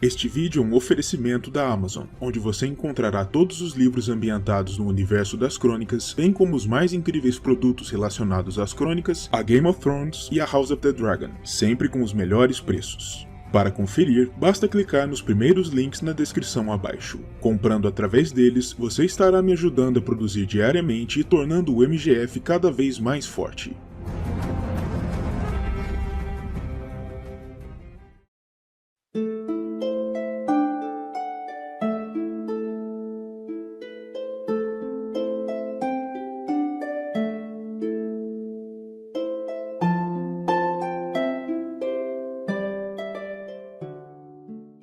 Este vídeo é um oferecimento da Amazon, onde você encontrará todos os livros ambientados no universo das crônicas, bem como os mais incríveis produtos relacionados às crônicas, a Game of Thrones e a House of the Dragon, sempre com os melhores preços. Para conferir, basta clicar nos primeiros links na descrição abaixo. Comprando através deles, você estará me ajudando a produzir diariamente e tornando o MGF cada vez mais forte.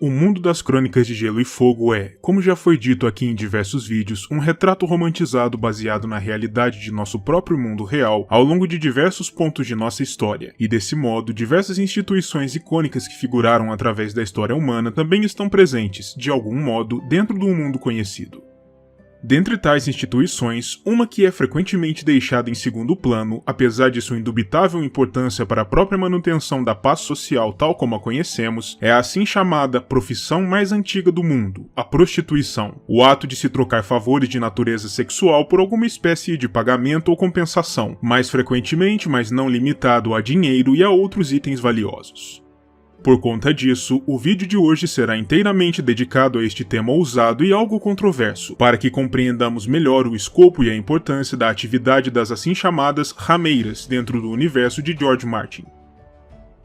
O mundo das Crônicas de Gelo e Fogo é, como já foi dito aqui em diversos vídeos, um retrato romantizado baseado na realidade de nosso próprio mundo real ao longo de diversos pontos de nossa história, e desse modo, diversas instituições icônicas que figuraram através da história humana também estão presentes, de algum modo, dentro do mundo conhecido. Dentre tais instituições, uma que é frequentemente deixada em segundo plano, apesar de sua indubitável importância para a própria manutenção da paz social tal como a conhecemos, é a assim chamada profissão mais antiga do mundo, a prostituição, o ato de se trocar favores de natureza sexual por alguma espécie de pagamento ou compensação, mais frequentemente, mas não limitado a dinheiro e a outros itens valiosos. Por conta disso, o vídeo de hoje será inteiramente dedicado a este tema ousado e algo controverso, para que compreendamos melhor o escopo e a importância da atividade das assim chamadas rameiras dentro do universo de George Martin.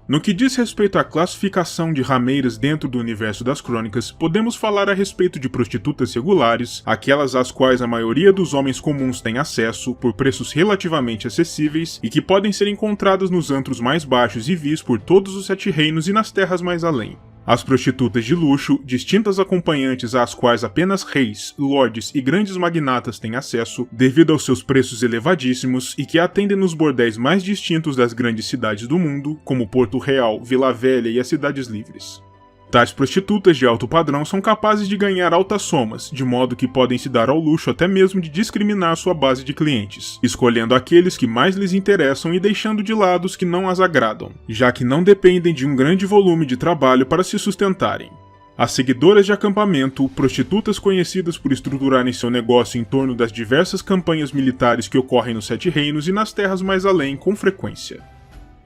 No que diz respeito à classificação de rameiras dentro do universo das crônicas, podemos falar a respeito de prostitutas regulares, aquelas às quais a maioria dos homens comuns tem acesso por preços relativamente acessíveis e que podem ser encontradas nos antros mais baixos e vis por todos os 7 reinos e nas terras mais além. As prostitutas de luxo, distintas acompanhantes às quais apenas reis, lordes e grandes magnatas têm acesso, devido aos seus preços elevadíssimos e que atendem nos bordéis mais distintos das grandes cidades do mundo, como Porto Real, Vila Velha e as Cidades Livres. Tais prostitutas de alto padrão são capazes de ganhar altas somas, de modo que podem se dar ao luxo até mesmo de discriminar sua base de clientes, escolhendo aqueles que mais lhes interessam e deixando de lado os que não as agradam, já que não dependem de um grande volume de trabalho para se sustentarem. As seguidoras de acampamento, prostitutas conhecidas por estruturarem seu negócio em torno das diversas campanhas militares que ocorrem nos 7 reinos e nas terras mais além com frequência.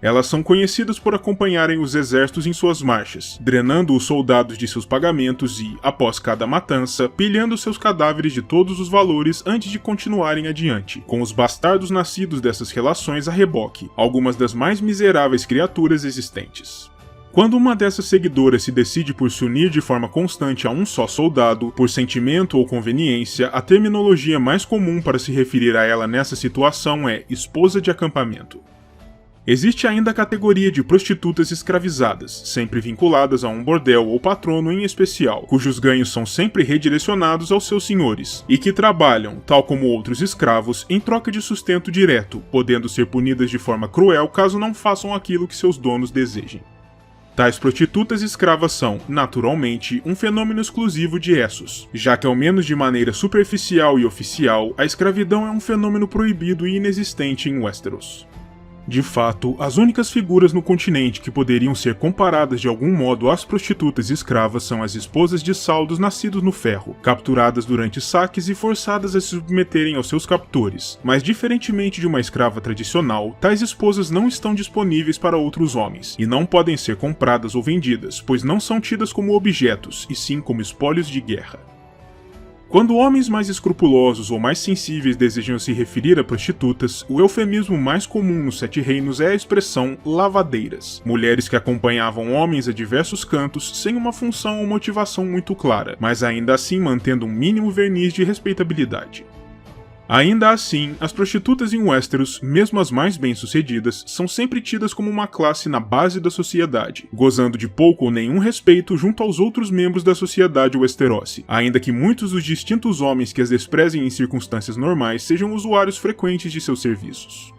Elas são conhecidas por acompanharem os exércitos em suas marchas, drenando os soldados de seus pagamentos e, após cada matança, pilhando seus cadáveres de todos os valores antes de continuarem adiante, com os bastardos nascidos dessas relações a reboque, algumas das mais miseráveis criaturas existentes. Quando uma dessas seguidoras se decide por se unir de forma constante a um só soldado, por sentimento ou conveniência, a terminologia mais comum para se referir a ela nessa situação é esposa de acampamento. Existe ainda a categoria de prostitutas escravizadas, sempre vinculadas a um bordel ou patrono em especial, cujos ganhos são sempre redirecionados aos seus senhores, e que trabalham, tal como outros escravos, em troca de sustento direto, podendo ser punidas de forma cruel caso não façam aquilo que seus donos desejem. Tais prostitutas escravas são, naturalmente, um fenômeno exclusivo de Essos, já que ao menos de maneira superficial e oficial, a escravidão é um fenômeno proibido e inexistente em Westeros. De fato, as únicas figuras no continente que poderiam ser comparadas de algum modo às prostitutas escravas são as esposas de saldos nascidos no ferro, capturadas durante saques e forçadas a se submeterem aos seus captores, mas diferentemente de uma escrava tradicional, tais esposas não estão disponíveis para outros homens, e não podem ser compradas ou vendidas, pois não são tidas como objetos, e sim como espólios de guerra. Quando homens mais escrupulosos ou mais sensíveis desejam se referir a prostitutas, o eufemismo mais comum nos 7 reinos é a expressão lavadeiras, mulheres que acompanhavam homens a diversos cantos sem uma função ou motivação muito clara, mas ainda assim mantendo um mínimo verniz de respeitabilidade. Ainda assim, as prostitutas em Westeros, mesmo as mais bem-sucedidas, são sempre tidas como uma classe na base da sociedade, gozando de pouco ou nenhum respeito junto aos outros membros da sociedade Westerosi, ainda que muitos dos distintos homens que as desprezem em circunstâncias normais sejam usuários frequentes de seus serviços.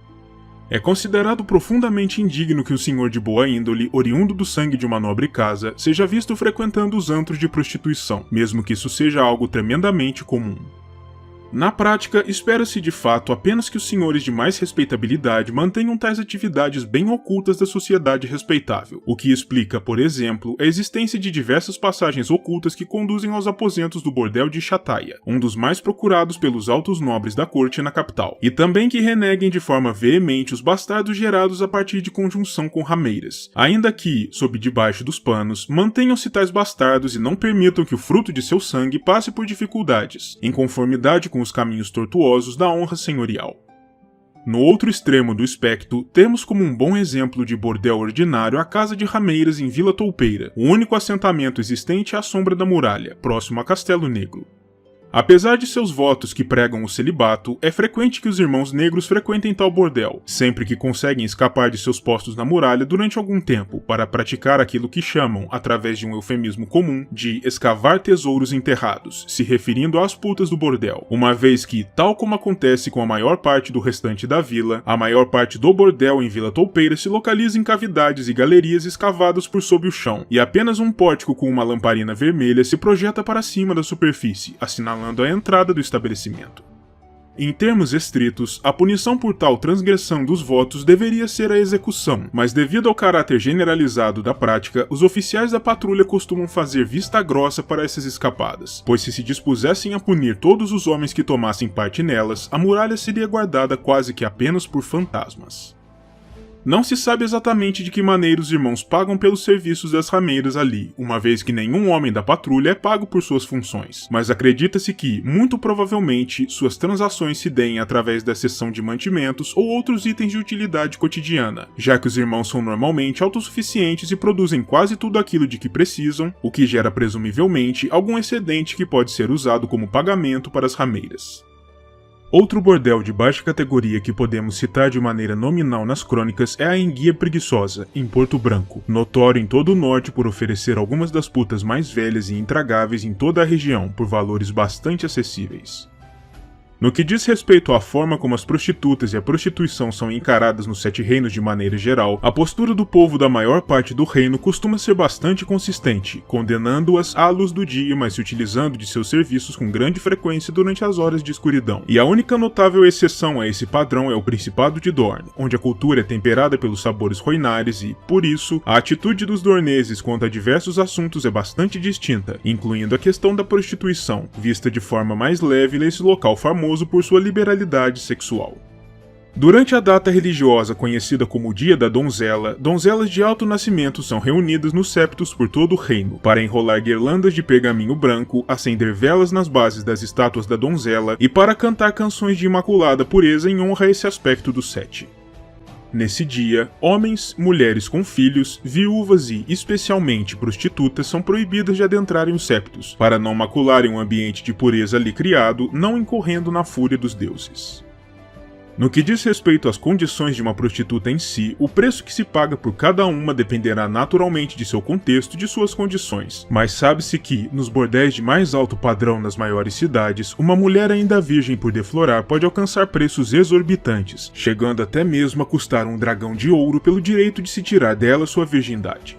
É considerado profundamente indigno que o senhor de boa índole, oriundo do sangue de uma nobre casa, seja visto frequentando os antros de prostituição, mesmo que isso seja algo tremendamente comum. Na prática, espera-se de fato apenas que os senhores de mais respeitabilidade mantenham tais atividades bem ocultas da sociedade respeitável, o que explica, por exemplo, a existência de diversas passagens ocultas que conduzem aos aposentos do bordel de Chataia, um dos mais procurados pelos altos nobres da corte na capital, e também que reneguem de forma veemente os bastardos gerados a partir de conjunção com rameiras, ainda que, sob debaixo dos panos, mantenham-se tais bastardos e não permitam que o fruto de seu sangue passe por dificuldades, em conformidade com os caminhos tortuosos da honra senhorial. No outro extremo do espectro, temos como um bom exemplo de bordel ordinário a Casa de Rameiras em Vila Toupeira, o único assentamento existente à sombra da muralha, próximo a Castelo Negro. Apesar de seus votos que pregam o celibato, é frequente que os irmãos negros frequentem tal bordel, sempre que conseguem escapar de seus postos na muralha durante algum tempo, para praticar aquilo que chamam, através de um eufemismo comum, de escavar tesouros enterrados, se referindo às putas do bordel, uma vez que, tal como acontece com a maior parte do restante da vila, a maior parte do bordel em Vila Toupeira se localiza em cavidades e galerias escavadas por sob o chão, e apenas um pórtico com uma lamparina vermelha se projeta para cima da superfície, assinalando a entrada do estabelecimento. Em termos estritos, a punição por tal transgressão dos votos deveria ser a execução, mas devido ao caráter generalizado da prática, os oficiais da patrulha costumam fazer vista grossa para essas escapadas, pois se dispusessem a punir todos os homens que tomassem parte nelas, a muralha seria guardada quase que apenas por fantasmas. Não se sabe exatamente de que maneira os irmãos pagam pelos serviços das rameiras ali, uma vez que nenhum homem da patrulha é pago por suas funções, mas acredita-se que, muito provavelmente, suas transações se deem através da cessão de mantimentos ou outros itens de utilidade cotidiana, já que os irmãos são normalmente autossuficientes e produzem quase tudo aquilo de que precisam, o que gera presumivelmente algum excedente que pode ser usado como pagamento para as rameiras. Outro bordel de baixa categoria que podemos citar de maneira nominal nas crônicas é a Enguia Preguiçosa, em Porto Branco, notório em todo o norte por oferecer algumas das putas mais velhas e intragáveis em toda a região, por valores bastante acessíveis. No que diz respeito à forma como as prostitutas e a prostituição são encaradas nos Sete Reinos de maneira geral, a postura do povo da maior parte do reino costuma ser bastante consistente, condenando-as à luz do dia, mas se utilizando de seus serviços com grande frequência durante as horas de escuridão. E a única notável exceção a esse padrão é o Principado de Dorne, onde a cultura é temperada pelos sabores roinares e, por isso, a atitude dos dorneses quanto a diversos assuntos é bastante distinta, incluindo a questão da prostituição, vista de forma mais leve nesse local famoso por sua liberalidade sexual. Durante a data religiosa conhecida como Dia da Donzela, donzelas de alto nascimento são reunidas nos septos por todo o reino, para enrolar guirlandas de pergaminho branco, acender velas nas bases das estátuas da donzela e para cantar canções de imaculada pureza em honra a esse aspecto do sete. Nesse dia, homens, mulheres com filhos, viúvas e, especialmente, prostitutas são proibidas de adentrarem os septos, para não macularem o ambiente de pureza ali criado, não incorrendo na fúria dos deuses. No que diz respeito às condições de uma prostituta em si, o preço que se paga por cada uma dependerá naturalmente de seu contexto e de suas condições, mas sabe-se que, nos bordéis de mais alto padrão nas maiores cidades, uma mulher ainda virgem por deflorar pode alcançar preços exorbitantes, chegando até mesmo a custar um dragão de ouro pelo direito de se tirar dela sua virgindade.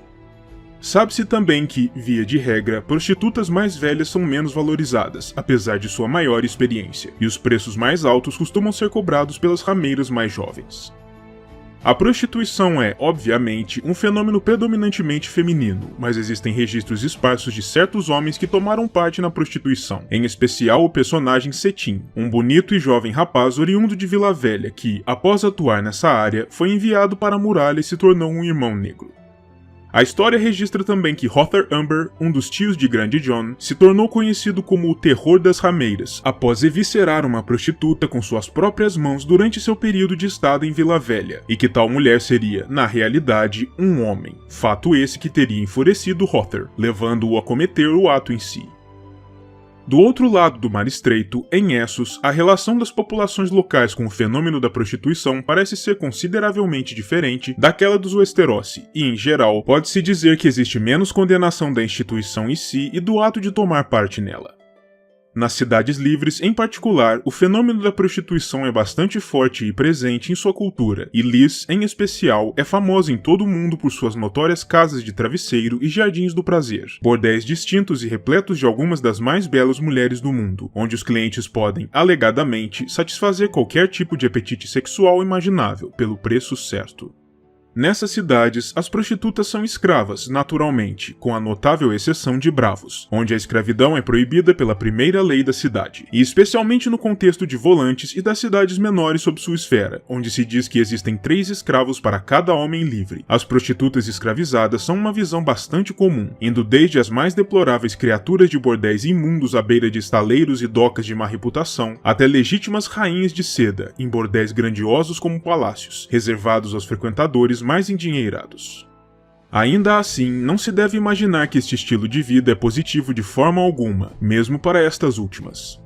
Sabe-se também que, via de regra, prostitutas mais velhas são menos valorizadas, apesar de sua maior experiência, e os preços mais altos costumam ser cobrados pelas rameiras mais jovens. A prostituição é, obviamente, um fenômeno predominantemente feminino, mas existem registros esparsos de certos homens que tomaram parte na prostituição, em especial o personagem Cetim, um bonito e jovem rapaz oriundo de Vila Velha que, após atuar nessa área, foi enviado para a muralha e se tornou um irmão negro. A história registra também que Hother Umber, um dos tios de Grande John, se tornou conhecido como o Terror das Rameiras, após eviscerar uma prostituta com suas próprias mãos durante seu período de estada em Vila Velha, e que tal mulher seria, na realidade, um homem, fato esse que teria enfurecido Hother, levando-o a cometer o ato em si. Do outro lado do Mar Estreito, em Essos, a relação das populações locais com o fenômeno da prostituição parece ser consideravelmente diferente daquela dos Westerosi, e, em geral, pode-se dizer que existe menos condenação da instituição em si e do ato de tomar parte nela. Nas cidades livres, em particular, o fenômeno da prostituição é bastante forte e presente em sua cultura, e Liz, em especial, é famosa em todo o mundo por suas notórias casas de travesseiro e jardins do prazer, bordéis distintos e repletos de algumas das mais belas mulheres do mundo, onde os clientes podem, alegadamente, satisfazer qualquer tipo de apetite sexual imaginável, pelo preço certo. Nessas cidades, as prostitutas são escravas, naturalmente, com a notável exceção de Bravos, onde a escravidão é proibida pela primeira lei da cidade, e especialmente no contexto de Volantes e das cidades menores sob sua esfera, onde se diz que existem 3 escravos para cada homem livre. As prostitutas escravizadas são uma visão bastante comum, indo desde as mais deploráveis criaturas de bordéis imundos à beira de estaleiros e docas de má reputação, até legítimas rainhas de seda, em bordéis grandiosos como palácios, reservados aos frequentadores mais endinheirados. Ainda assim, não se deve imaginar que este estilo de vida é positivo de forma alguma, mesmo para estas últimas.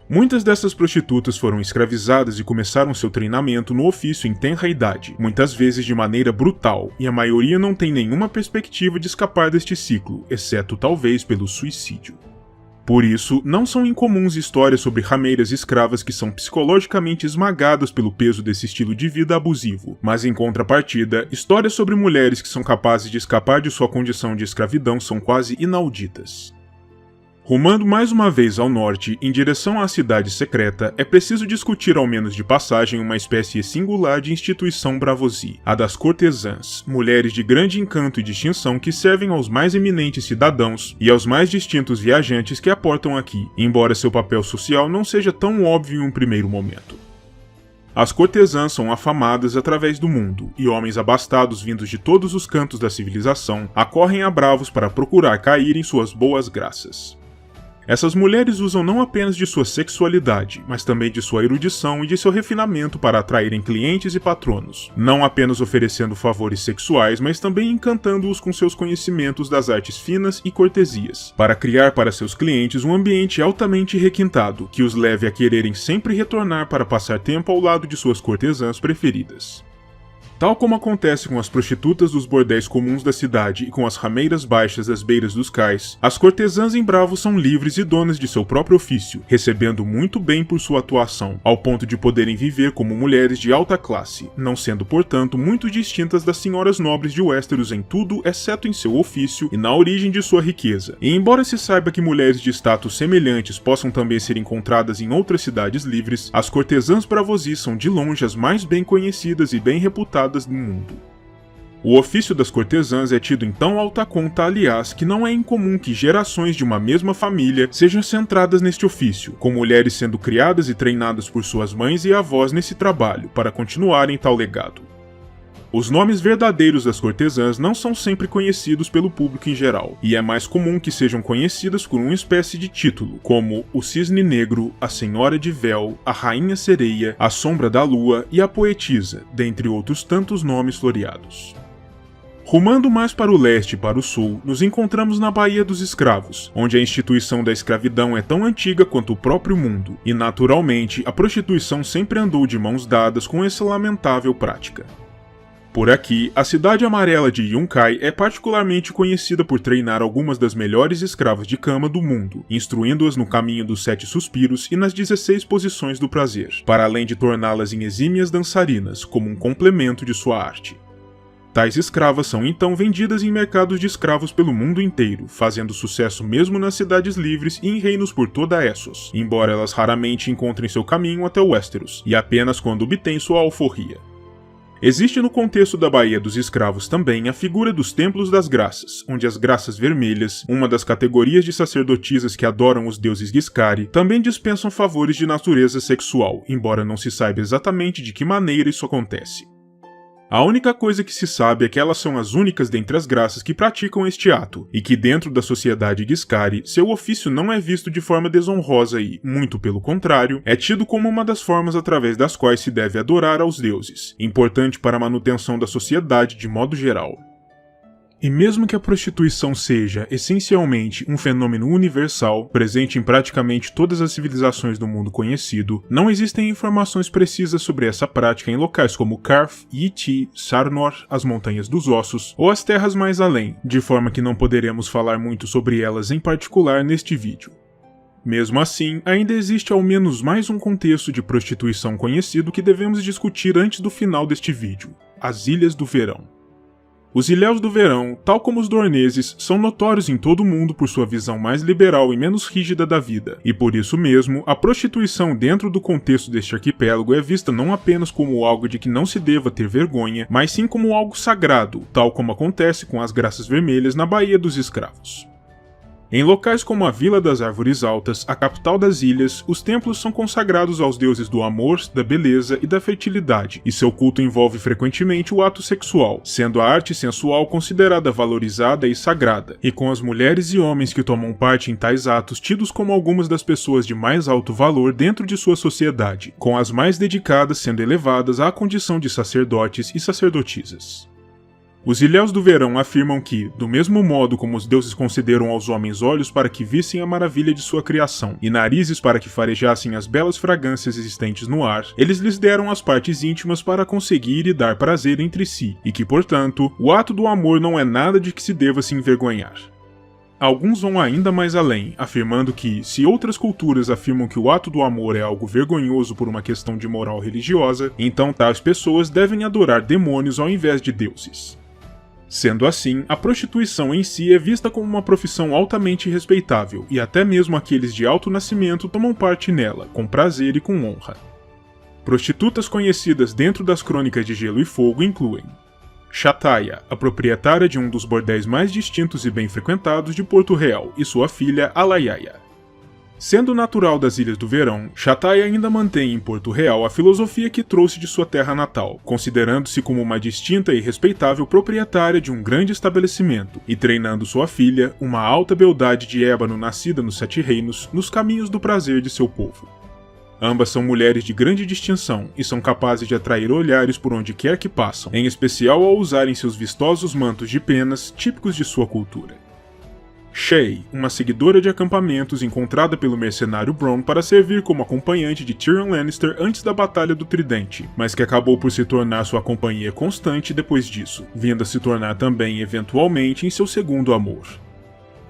Muitas dessas prostitutas foram escravizadas e começaram seu treinamento no ofício em tenra idade, muitas vezes de maneira brutal, e a maioria não tem nenhuma perspectiva de escapar deste ciclo, exceto talvez pelo suicídio. Por isso, não são incomuns histórias sobre rameiras escravas que são psicologicamente esmagadas pelo peso desse estilo de vida abusivo, mas em contrapartida, histórias sobre mulheres que são capazes de escapar de sua condição de escravidão são quase inauditas. Rumando mais uma vez ao norte, em direção à cidade secreta, é preciso discutir ao menos de passagem uma espécie singular de instituição Braavosi, a das cortesãs, mulheres de grande encanto e distinção que servem aos mais eminentes cidadãos e aos mais distintos viajantes que aportam aqui, embora seu papel social não seja tão óbvio em um primeiro momento. As cortesãs são afamadas através do mundo, e homens abastados vindos de todos os cantos da civilização acorrem a Bravos para procurar cair em suas boas graças. Essas mulheres usam não apenas de sua sexualidade, mas também de sua erudição e de seu refinamento para atraírem clientes e patronos, não apenas oferecendo favores sexuais, mas também encantando-os com seus conhecimentos das artes finas e cortesias, para criar para seus clientes um ambiente altamente requintado, que os leve a quererem sempre retornar para passar tempo ao lado de suas cortesãs preferidas. Tal como acontece com as prostitutas dos bordéis comuns da cidade e com as rameiras baixas das beiras dos cais, as cortesãs em Bravos são livres e donas de seu próprio ofício, recebendo muito bem por sua atuação, ao ponto de poderem viver como mulheres de alta classe, não sendo, portanto, muito distintas das senhoras nobres de Westeros em tudo, exceto em seu ofício e na origem de sua riqueza. E embora se saiba que mulheres de status semelhantes possam também ser encontradas em outras cidades livres, as cortesãs Braavosi são de longe as mais bem conhecidas e bem reputadas do mundo. O ofício das cortesãs é tido em tão alta conta, aliás, que não é incomum que gerações de uma mesma família sejam centradas neste ofício, com mulheres sendo criadas e treinadas por suas mães e avós nesse trabalho, para continuarem tal legado. Os nomes verdadeiros das cortesãs não são sempre conhecidos pelo público em geral, e é mais comum que sejam conhecidas por uma espécie de título, como o Cisne Negro, a Senhora de Véu, a Rainha Sereia, a Sombra da Lua e a Poetisa, dentre outros tantos nomes floreados. Rumando mais para o leste e para o sul, nos encontramos na Baía dos Escravos, onde a instituição da escravidão é tão antiga quanto o próprio mundo, e naturalmente a prostituição sempre andou de mãos dadas com essa lamentável prática. Por aqui, a cidade amarela de Yunkai é particularmente conhecida por treinar algumas das melhores escravas de cama do mundo, instruindo-as no caminho dos 7 suspiros e nas 16 posições do prazer, para além de torná-las em exímias dançarinas, como um complemento de sua arte. Tais escravas são então vendidas em mercados de escravos pelo mundo inteiro, fazendo sucesso mesmo nas cidades livres e em reinos por toda Essos, embora elas raramente encontrem seu caminho até Westeros, e apenas quando obtêm sua alforria. Existe no contexto da Baía dos Escravos também a figura dos Templos das Graças, onde as Graças Vermelhas, uma das categorias de sacerdotisas que adoram os deuses Giscari, também dispensam favores de natureza sexual, embora não se saiba exatamente de que maneira isso acontece. A única coisa que se sabe é que elas são as únicas dentre as graças que praticam este ato, e que dentro da sociedade Giscari, seu ofício não é visto de forma desonrosa e, muito pelo contrário, é tido como uma das formas através das quais se deve adorar aos deuses, importante para a manutenção da sociedade de modo geral. E mesmo que a prostituição seja, essencialmente, um fenômeno universal, presente em praticamente todas as civilizações do mundo conhecido, não existem informações precisas sobre essa prática em locais como Karth, Yi-Ti, Sarnor, as Montanhas dos Ossos, ou as terras mais além, de forma que não poderemos falar muito sobre elas em particular neste vídeo. Mesmo assim, ainda existe ao menos mais um contexto de prostituição conhecido que devemos discutir antes do final deste vídeo: as Ilhas do Verão. Os Ilhéus do Verão, tal como os Dorneses, são notórios em todo o mundo por sua visão mais liberal e menos rígida da vida, e por isso mesmo, a prostituição dentro do contexto deste arquipélago é vista não apenas como algo de que não se deva ter vergonha, mas sim como algo sagrado, tal como acontece com as Graças Vermelhas na Baía dos Escravos. Em locais como a Vila das Árvores Altas, a capital das ilhas, os templos são consagrados aos deuses do amor, da beleza e da fertilidade, e seu culto envolve frequentemente o ato sexual, sendo a arte sensual considerada valorizada e sagrada, e com as mulheres e homens que tomam parte em tais atos tidos como algumas das pessoas de mais alto valor dentro de sua sociedade, com as mais dedicadas sendo elevadas à condição de sacerdotes e sacerdotisas. Os Ilhéus do Verão afirmam que, do mesmo modo como os deuses concederam aos homens olhos para que vissem a maravilha de sua criação e narizes para que farejassem as belas fragrâncias existentes no ar, eles lhes deram as partes íntimas para conseguir e dar prazer entre si, e que, portanto, o ato do amor não é nada de que se deva se envergonhar. Alguns vão ainda mais além, afirmando que, se outras culturas afirmam que o ato do amor é algo vergonhoso por uma questão de moral religiosa, então tais pessoas devem adorar demônios ao invés de deuses. Sendo assim, a prostituição em si é vista como uma profissão altamente respeitável, e até mesmo aqueles de alto nascimento tomam parte nela, com prazer e com honra. Prostitutas conhecidas dentro das Crônicas de Gelo e Fogo incluem Chattaya, a proprietária de um dos bordéis mais distintos e bem frequentados de Porto Real, e sua filha Alayaya. Sendo natural das Ilhas do Verão, Chattaya ainda mantém em Porto Real a filosofia que trouxe de sua terra natal, considerando-se como uma distinta e respeitável proprietária de um grande estabelecimento, e treinando sua filha, uma alta beldade de ébano nascida nos Sete Reinos, nos caminhos do prazer de seu povo. Ambas são mulheres de grande distinção e são capazes de atrair olhares por onde quer que passam, em especial ao usarem seus vistosos mantos de penas típicos de sua cultura. Shae, uma seguidora de acampamentos encontrada pelo mercenário Bronn para servir como acompanhante de Tyrion Lannister antes da Batalha do Tridente, mas que acabou por se tornar sua companhia constante depois disso, vindo a se tornar também eventualmente em seu segundo amor.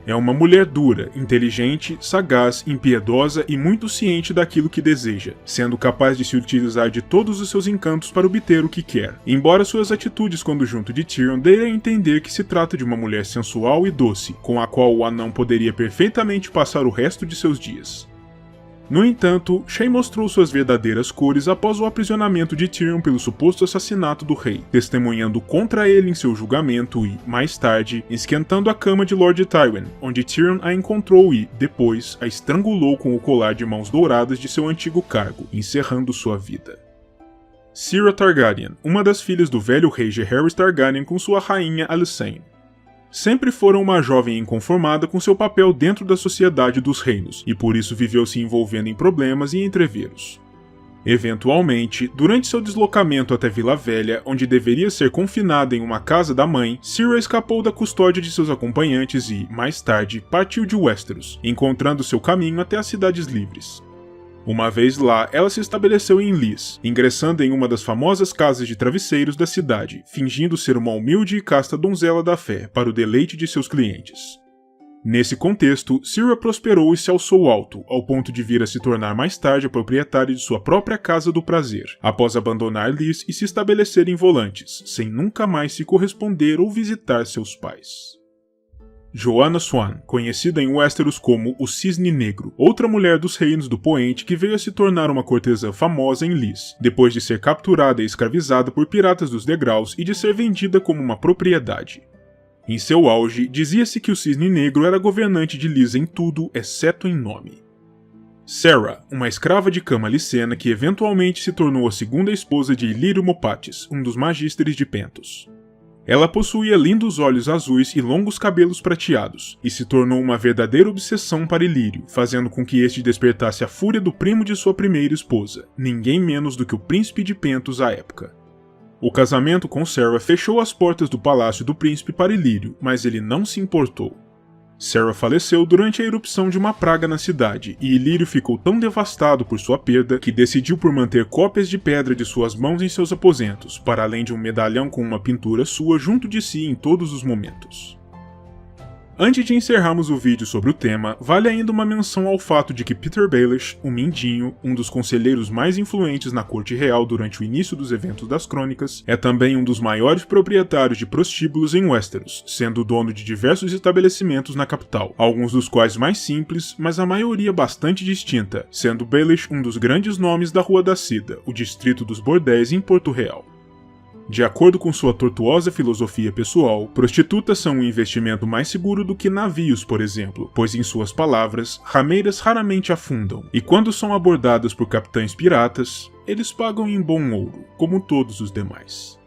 É uma mulher dura, inteligente, sagaz, impiedosa e muito ciente daquilo que deseja, sendo capaz de se utilizar de todos os seus encantos para obter o que quer, embora suas atitudes quando junto de Tyrion deem a entender que se trata de uma mulher sensual e doce, com a qual o anão poderia perfeitamente passar o resto de seus dias. No entanto, Shae mostrou suas verdadeiras cores após o aprisionamento de Tyrion pelo suposto assassinato do rei, testemunhando contra ele em seu julgamento e, mais tarde, esquentando a cama de Lord Tywin, onde Tyrion a encontrou e, depois, a estrangulou com o colar de mãos douradas de seu antigo cargo, encerrando sua vida. Syra Targaryen, uma das filhas do velho rei Jaehaerys Targaryen com sua rainha Alysanne. Sempre foram uma jovem inconformada com seu papel dentro da sociedade dos reinos, e por isso viveu se envolvendo em problemas e entreveros. Eventualmente, durante seu deslocamento até Vila Velha, onde deveria ser confinada em uma casa da mãe, Syra escapou da custódia de seus acompanhantes e, mais tarde, partiu de Westeros, encontrando seu caminho até as Cidades Livres. Uma vez lá, ela se estabeleceu em Lys, ingressando em uma das famosas casas de travesseiros da cidade, fingindo ser uma humilde e casta donzela da fé, para o deleite de seus clientes. Nesse contexto, Syra prosperou e se alçou alto, ao ponto de vir a se tornar mais tarde a proprietária de sua própria Casa do Prazer, após abandonar Lys e se estabelecer em Volantis, sem nunca mais se corresponder ou visitar seus pais. Joanna Swan, conhecida em Westeros como o Cisne Negro, outra mulher dos reinos do Poente que veio a se tornar uma cortesã famosa em Lys, depois de ser capturada e escravizada por piratas dos degraus e de ser vendida como uma propriedade. Em seu auge, dizia-se que o Cisne Negro era governante de Lys em tudo, exceto em nome. Serra, uma escrava de cama licena que eventualmente se tornou a segunda esposa de Illyrio Mopatis, um dos magísteres de Pentos. Ela possuía lindos olhos azuis e longos cabelos prateados, e se tornou uma verdadeira obsessão para Illyrio, fazendo com que este despertasse a fúria do primo de sua primeira esposa, ninguém menos do que o príncipe de Pentos à época. O casamento com Serra fechou as portas do palácio do príncipe para Illyrio, mas ele não se importou. Serra faleceu durante a erupção de uma praga na cidade, e Illyrio ficou tão devastado por sua perda que decidiu por manter cópias de pedra de suas mãos em seus aposentos, para além de um medalhão com uma pintura sua junto de si em todos os momentos. Antes de encerrarmos o vídeo sobre o tema, vale ainda uma menção ao fato de que Petyr Baelish, o Mindinho, um dos conselheiros mais influentes na corte real durante o início dos eventos das crônicas, é também um dos maiores proprietários de prostíbulos em Westeros, sendo dono de diversos estabelecimentos na capital, alguns dos quais mais simples, mas a maioria bastante distinta, sendo Baelish um dos grandes nomes da Rua da Sida, o distrito dos bordéis em Porto Real. De acordo com sua tortuosa filosofia pessoal, prostitutas são um investimento mais seguro do que navios, por exemplo, pois em suas palavras, rameiras raramente afundam, e quando são abordadas por capitães piratas, eles pagam em bom ouro, como todos os demais.